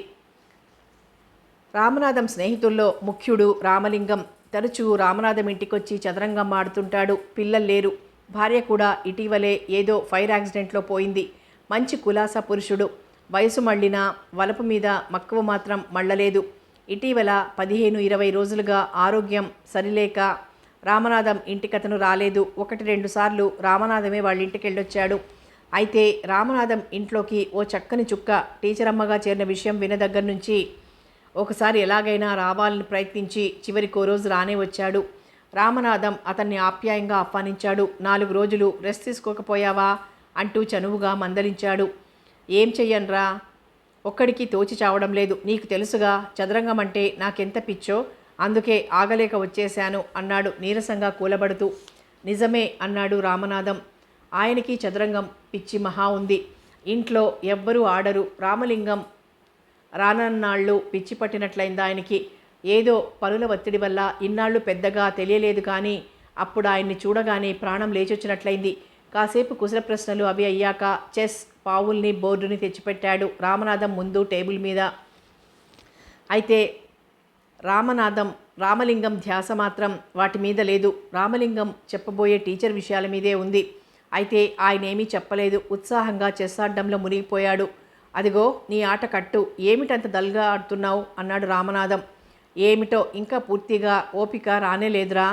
రామనాథం స్నేహితుల్లో ముఖ్యుడు రామలింగం. తరచూ రామనాథం ఇంటికొచ్చి చదరంగం ఆడుతుంటాడు. పిల్లలు లేరు. భార్య కూడా ఇటీవలే ఏదో ఫైర్ యాక్సిడెంట్లో పోయింది. మంచి కులాసా పురుషుడు. వయసు మళ్ళినా వలపు మీద మక్కువ మాత్రం మళ్ళలేదు. ఇటీవల 15-20 రోజులుగా ఆరోగ్యం సరిలేక రామనాథం ఇంటికతను రాలేదు. 1-2 సార్లు రామనాథమే వాళ్ళ ఇంటికి వెళ్ళొచ్చాడు. అయితే రామనాథం ఇంట్లోకి ఓ చక్కని చుక్క టీచర్ అమ్మగా చేరిన విషయం విన్న దగ్గర నుంచి ఒకసారి ఎలాగైనా రావాలని ప్రయత్నించి చివరికి ఓ రోజు రానే వచ్చాడు. రామనాథం అతన్ని ఆప్యాయంగా ఆహ్వానించాడు. 4 రోజులు రెస్ట్ తీసుకోకపోయావా అంటూ చనువుగా మందలించాడు. ఏం చెయ్యనురా, ఒక్కడికి తోచి చావడం లేదు. నీకు తెలుసుగా చదరంగం అంటే నాకెంత పిచ్చో, అందుకే ఆగలేక వచ్చేశాను అన్నాడు నీరసంగా కూలబడుతూ. నిజమే అన్నాడు రామనాథం. ఆయనకి చదరంగం పిచ్చి మహా ఉంది. ఇంట్లో ఎవ్వరూ ఆడరు. రామలింగం రానన్నాళ్ళు పిచ్చి పట్టినట్లయింది ఆయనకి. ఏదో పనుల ఒత్తిడి వల్ల ఇన్నాళ్ళు పెద్దగా తెలియలేదు కానీ అప్పుడు ఆయన్ని చూడగానే ప్రాణం లేచొచ్చినట్లయింది. కాసేపు కుశల ప్రశ్నలు అవి అయ్యాక చెస్ పావుల్ని బోర్డుని తెచ్చిపెట్టాడు రామనాథం ముందు టేబుల్ మీద. అయితే రామలింగం ధ్యాస మాత్రం వాటి మీద లేదు. రామలింగం చెప్పబోయే టీచర్ విషయాల మీదే ఉంది. అయితే ఆయనేమీ చెప్పలేదు. ఉత్సాహంగా చెస్ ఆడ్డంలో మునిగిపోయాడు. అదిగో నీ ఆట కట్టు, ఏమిటంత డల్గా ఆడుతున్నావు అన్నాడు రామనాథం. ఏమిటో ఇంకా పూర్తిగా ఓపిక రానేలేదురా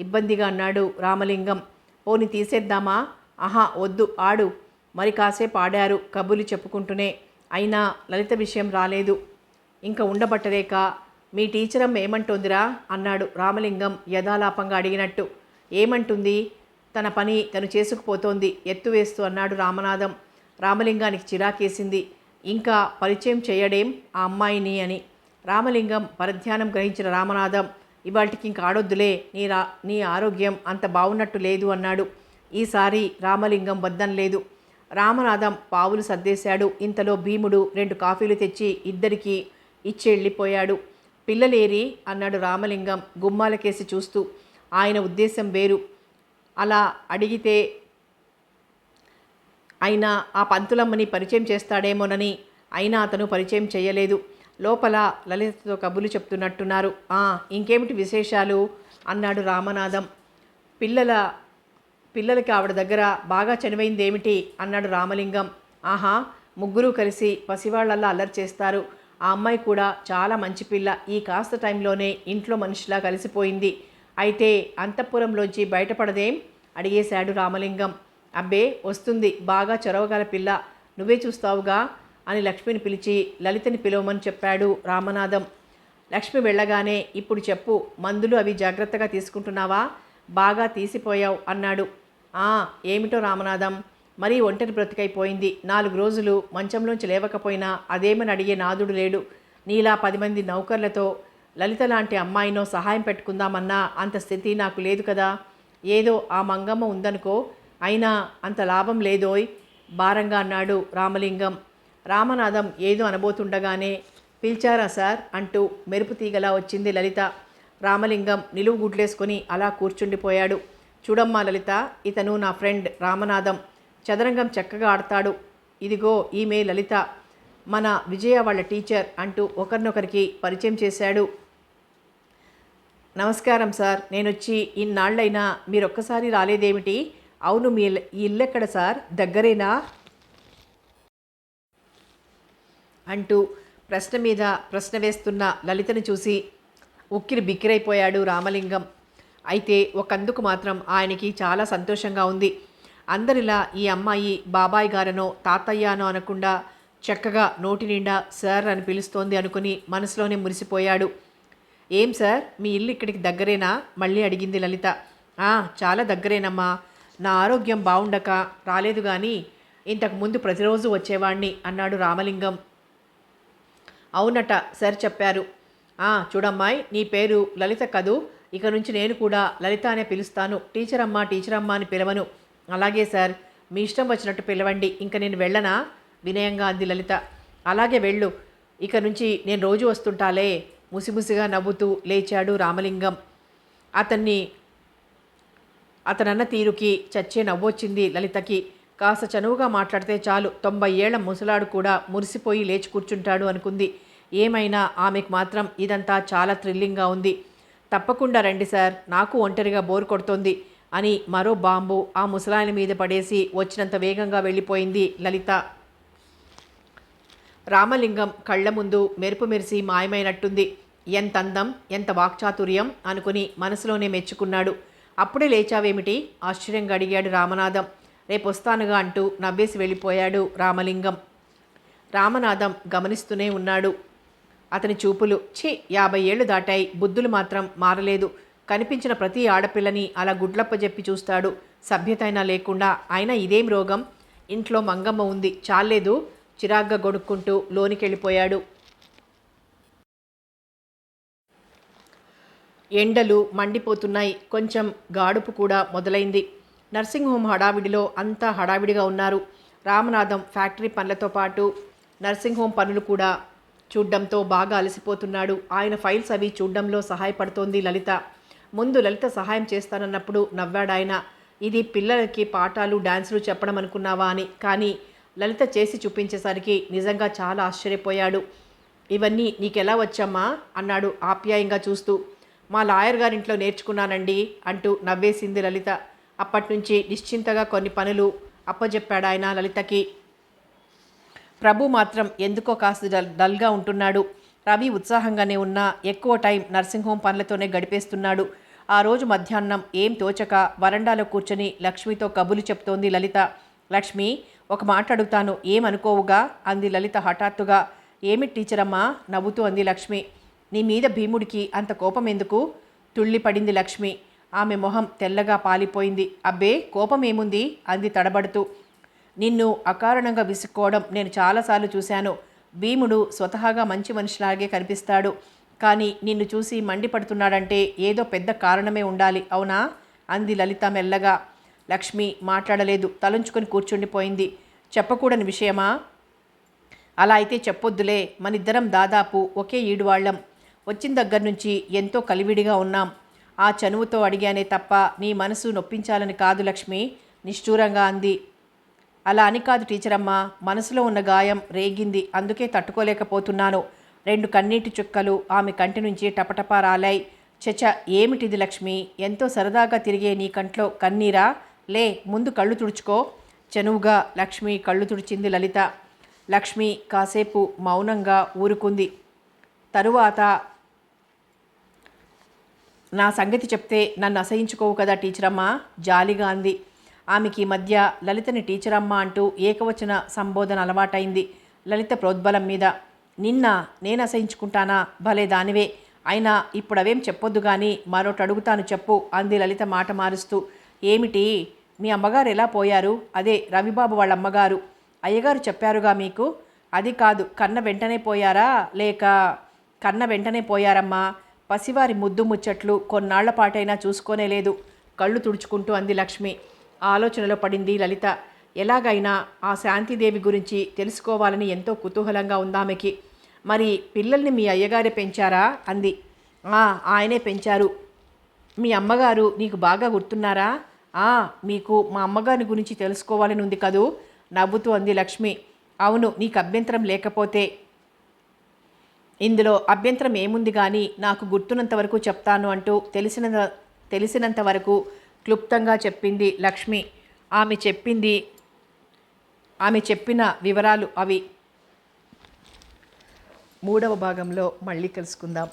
ఇబ్బందిగా అన్నాడు రామలింగం. పోని తీసేద్దామా? ఆహా వద్దు, ఆడు. మరి కాసేపు ఆడారు కబుర్లు చెప్పుకుంటూనే. అయినా లలిత విషయం రాలేదు. ఇంకా ఉండబట్టలేక మీ టీచరమ్మ ఏమంటోందిరా అన్నాడు రామలింగం యథాలాపంగా అడిగినట్టు. ఏమంటుంది? తన పని తను చేసుకుపోతోంది ఎత్తువేస్తూ అన్నాడు రామనాథం. రామలింగానికి చిరాకేసింది. ఇంకా పరిచయం చేయడేం ఆ అమ్మాయిని అని. రామలింగం పరధ్యానం గ్రహించిన రామనాథం, ఇవాళకి ఇంక ఆడొద్దులే, నీ ఆరోగ్యం అంత బాగున్నట్టు లేదు అన్నాడు. ఈసారి రామలింగం వద్దనలేదు. రామనాథం పావులు సర్దేశాడు. ఇంతలో భీముడు 2 కాఫీలు తెచ్చి ఇద్దరికీ ఇచ్చి వెళ్ళిపోయాడు. పిల్లలేరి అన్నాడు రామలింగం గుమ్మాలకేసి చూస్తూ. ఆయన ఉద్దేశం వేరు. అలా అడిగితే అయినా ఆ పంతులమ్మని పరిచయం చేస్తాడేమోనని. అయినా అతను పరిచయం చేయలేదు. లోపల లలితతో కబుర్లు చెప్తున్నట్టున్నారు. ఇంకేమిటి విశేషాలు అన్నాడు రామనాథం. పిల్లలకి ఆవిడ దగ్గర బాగా చనివైందేమిటి అన్నాడు రామలింగం. ఆహా, ముగ్గురు కలిసి పసివాళ్లల్లా అల్లరి చేస్తారు. ఆ అమ్మాయి కూడా చాలా మంచి పిల్ల. ఈ కాస్త టైంలోనే ఇంట్లో మనిషిలా కలిసిపోయింది. అయితే అంతఃపురంలోంచి బయటపడదేం అడిగేశాడు రామలింగం. అబ్బే వస్తుంది, బాగా చొరవగల పిల్ల, నువ్వే చూస్తావుగా అని లక్ష్మిని పిలిచి లలితని పిలవమని చెప్పాడు రామనాథం. లక్ష్మి వెళ్ళగానే ఇప్పుడు చెప్పు, మందులు అవి జాగ్రత్తగా తీసుకుంటున్నావా? బాగా తీసిపోయావు అన్నాడు. ఏమిటో రామనాథం, మరీ ఒంటరి బ్రతికైపోయింది. 4 రోజులు మంచంలోంచి లేవకపోయినా అదేమని అడిగే నాదుడు లేడు. నీలా 10 మంది నౌకర్లతో లలిత లాంటి అమ్మాయినో సహాయం పెట్టుకుందామన్నా అంత స్థితి నాకు లేదు కదా. ఏదో ఆ మంగమ్మ ఉందనుకో, అయినా అంత లాభం లేదోయ్ భారంగా అన్నాడు రామలింగం. రామనాథం ఏదో అనబోతుండగానే పిలిచారా సార్ అంటూ మెరుపు తీగలా వచ్చింది లలిత. రామలింగం నిలువు గుడ్లేసుకొని అలా కూర్చుండిపోయాడు. చూడమ్మా లలిత, ఇతను నా ఫ్రెండ్ రామనాథం. చదరంగం చక్కగా ఆడతాడు. ఇదిగో ఈమె లలిత, మన విజయ వాళ్ళ టీచర్ అంటూ ఒకరినొకరికి పరిచయం చేశాడు. నమస్కారం సార్, నేనొచ్చి ఇన్నాళ్ళైనా మీరొక్కసారి రాలేదేమిటి? అవును, మీ ఇల్లెక్కడ సార్, దగ్గరేనా అంటూ ప్రశ్న మీద ప్రశ్న వేస్తున్న లలితను చూసి ఉక్కిరి బిక్కిరైపోయాడు రామలింగం. అయితే ఒకందుకు మాత్రం ఆయనకి చాలా సంతోషంగా ఉంది. అందరిలా ఈ అమ్మాయి బాబాయ్ గారనో తాతయ్యనో అనకుండా చక్కగా నోటి నిండా సార్ అని పిలుస్తోంది అనుకుని మనసులోనే మురిసిపోయాడు. ఏం సార్, మీ ఇల్లు ఇక్కడికి దగ్గరేనా మళ్ళీ అడిగింది లలిత. చాలా దగ్గరేనమ్మా. నా ఆరోగ్యం బాగుండక రాలేదు కానీ ఇంతకుముందు ప్రతిరోజు వచ్చేవాణ్ణి అన్నాడు రామలింగం. అవునట సార్ చెప్పారు. చూడమ్మాయి, నీ పేరు లలిత కదూ, ఇక నుంచి నేను కూడా లలిత అనే పిలుస్తాను. టీచర్ అమ్మ అని పిలవను. అలాగే సార్, మీ ఇష్టం వచ్చినట్టు పిలవండి. ఇంక నేను వెళ్ళనా వినయంగా అంది లలిత. అలాగే వెళ్ళు, ఇక నుంచి నేను రోజు వస్తుంటాలే ముసిముసిగా నవ్వుతూ లేచాడు రామలింగం. అతనన్న తీరుకి చచ్చే నవ్వొచ్చింది లలితకి. కాస్త చనువుగా మాట్లాడితే చాలు 90 ఏళ్ల ముసలాడు కూడా మురిసిపోయి లేచి కూర్చుంటాడు అనుకుంది. ఏమైనా ఆమెకు మాత్రం ఇదంతా చాలా థ్రిల్లింగ్గా ఉంది. తప్పకుండా రండి సార్, నాకు ఒంటరిగా బోర్ కొడుతోంది అని మరో బాంబు ఆ ముసలాయన మీద పడేసి వచ్చినంత వేగంగా వెళ్ళిపోయింది లలిత. రామలింగం కళ్ళ ముందు మెరుపు మెరిసి మాయమైనట్టుంది. ఎంత అందం, ఎంత వాక్చాతుర్యం అనుకుని మనసులోనే మెచ్చుకున్నాడు. అప్పుడే లేచావేమిటి ఆశ్చర్యంగా అడిగాడు రామనాథం. రేపొస్తానుగా అంటూ నవ్వేసి వెళ్ళిపోయాడు రామలింగం. రామనాథం గమనిస్తూనే ఉన్నాడు. అతని చూపులు 50 ఏళ్లు దాటాయి, బుద్ధులు మాత్రం మారలేదు. కనిపించిన ప్రతి ఆడపిల్లని అలా గుడ్లప్పజెప్పి చూస్తాడు, సభ్యతైనా లేకుండా. అయినా ఇదేం రోగం, ఇంట్లో మంగమ్మ ఉంది చాలేదు చిరాగ్గా గొడుక్కుంటూ లోనికెళ్ళిపోయాడు. ఎండలు మండిపోతున్నాయి. కొంచెం గాడుపు కూడా మొదలైంది. నర్సింగ్ హోమ్ హడావిడిలో అంతా హడావిడిగా ఉన్నారు. రామనాథం ఫ్యాక్టరీ పనులతో పాటు నర్సింగ్ హోమ్ పనులు కూడా చూడ్డంతో బాగా అలసిపోతున్నాడు. ఆయన ఫైల్స్ అవి చూడ్డంలో సహాయపడుతోంది లలిత. ముందు లలిత సహాయం చేస్తానన్నప్పుడు నవ్వాడాయన. ఇది పిల్లలకి పాఠాలు డాన్సులు చెప్పడం అనుకున్నావా అని. కానీ లలిత చేసి చూపించేసరికి నిజంగా చాలా ఆశ్చర్యపోయాడు. ఇవన్నీ నీకెలా వచ్చమ్మా అన్నాడు ఆప్యాయంగా చూస్తూ. మా లాయర్ గారింట్లో నేర్చుకున్నానండి అంటూ నవ్వేసింది లలిత. అప్పట్నుంచి నిశ్చింతగా కొన్ని పనులు అప్పజెప్పాడాయన లలితకి. ప్రభు మాత్రం ఎందుకో కాస్త డల్గా ఉంటున్నాడు. రవి ఉత్సాహంగానే ఉన్నా ఎక్కువ టైం నర్సింగ్ హోమ్ పనులతోనే గడిపేస్తున్నాడు. ఆ రోజు మధ్యాహ్నం ఏం తోచక వరండాలో కూర్చొని లక్ష్మితో కబులు చెప్తోంది లలిత. లక్ష్మి, ఒక మాట అడుగుతాను, ఏమనుకోవుగా అంది లలిత హఠాత్తుగా. ఏమి టీచరమ్మా నవ్వుతూ అంది లక్ష్మి. నీ మీద భీముడికి అంత కోపం ఎందుకు? తుళ్ళిపడింది లక్ష్మి. ఆమె మొహం తెల్లగా పాలిపోయింది. అబ్బే, కోపం ఏముంది అంది తడబడుతూ. నిన్ను అకారణంగా విసుక్కోవడం నేను చాలాసార్లు చూశాను. భీముడు స్వతహాగా మంచి మనిషిలాగే కనిపిస్తాడు. కానీ నిన్ను చూసి మండిపడుతున్నాడంటే ఏదో పెద్ద కారణమే ఉండాలి, అవునా అంది లలిత మెల్లగా. లక్ష్మి మాట్లాడలేదు, తలంచుకొని కూర్చుండిపోయింది. చెప్పకూడని విషయమా? అలా అయితే చెప్పొద్దులే. మనిద్దరం దాదాపు ఒకే ఈడువాళ్లం. వచ్చిన దగ్గర నుంచి ఎంతో కలివిడిగా ఉన్నాం. ఆ చనువుతో అడిగానే తప్ప నీ మనసు నొప్పించాలని కాదు లక్ష్మి, నిష్ఠూరంగా అంది. అలా అని కాదు టీచరమ్మ, మనసులో ఉన్న గాయం రేగింది, అందుకే తట్టుకోలేకపోతున్నాను. 2 కన్నీటి చుక్కలు ఆమె కంటి నుంచి టపటపా రాలాయి. చచ, ఏమిటిది లక్ష్మి? ఎంతో సరదాగా తిరిగే నీ కంట్లో కన్నీరా? లే, ముందు కళ్ళు తుడుచుకో. చనువుగా లక్ష్మి కళ్ళు తుడిచింది లలిత. లక్ష్మి కాసేపు మౌనంగా ఊరుకుంది. తరువాత, నా సంగతి చెప్తే నన్ను అసహించుకోవు కదా టీచరమ్మ జాలిగా అంది. ఆమెకి మధ్య లలితని టీచరమ్మ అంటూ ఏకవచన సంబోధన అలవాటైంది లలిత ప్రోద్బలం మీద. నిన్న నేను అసహించుకుంటానా? భలే దానివే. అయినా ఇప్పుడు అవేం చెప్పొద్దు కానీ మరొకటి అడుగుతాను చెప్పు అంది లలిత మాట మారుస్తూ. ఏమిటి? మీ అమ్మగారు ఎలా పోయారు? అదే రవిబాబు వాళ్ళ అమ్మగారు. అయ్యగారు చెప్పారుగా మీకు. అది కాదు, కన్న వెంటనే పోయారా లేక? కన్న వెంటనే పోయారమ్మా. పసివారి ముద్దు ముచ్చట్లు కొన్నాళ్ల పాటైనా చూసుకోనే లేదు. కళ్ళు తుడుచుకుంటూ అంది లక్ష్మి. ఆలోచనలో పడింది లలిత. ఎలాగైనా ఆ శాంతిదేవి గురించి తెలుసుకోవాలని ఎంతో కుతూహలంగా ఉందామెకి. మరి పిల్లల్ని మీ అయ్యగారే పెంచారా అంది. ఆయనే పెంచారు. మీ అమ్మగారు నీకు బాగా గుర్తున్నారా? మీకు మా అమ్మగారి గురించి తెలుసుకోవాలని ఉంది కదూ నవ్వుతూ అంది లక్ష్మి. అవును, నీకు అభ్యంతరం లేకపోతే. ఇందులో అభ్యంతరం ఏముంది కానీ నాకు గుర్తున్నంత వరకు చెప్తాను అంటూ తెలిసినంత వరకు క్లుప్తంగా చెప్పింది లక్ష్మి. ఆమె చెప్పిన వివరాలు అవి. 3వ భాగంలో మళ్ళీ కలుసుకుందాం.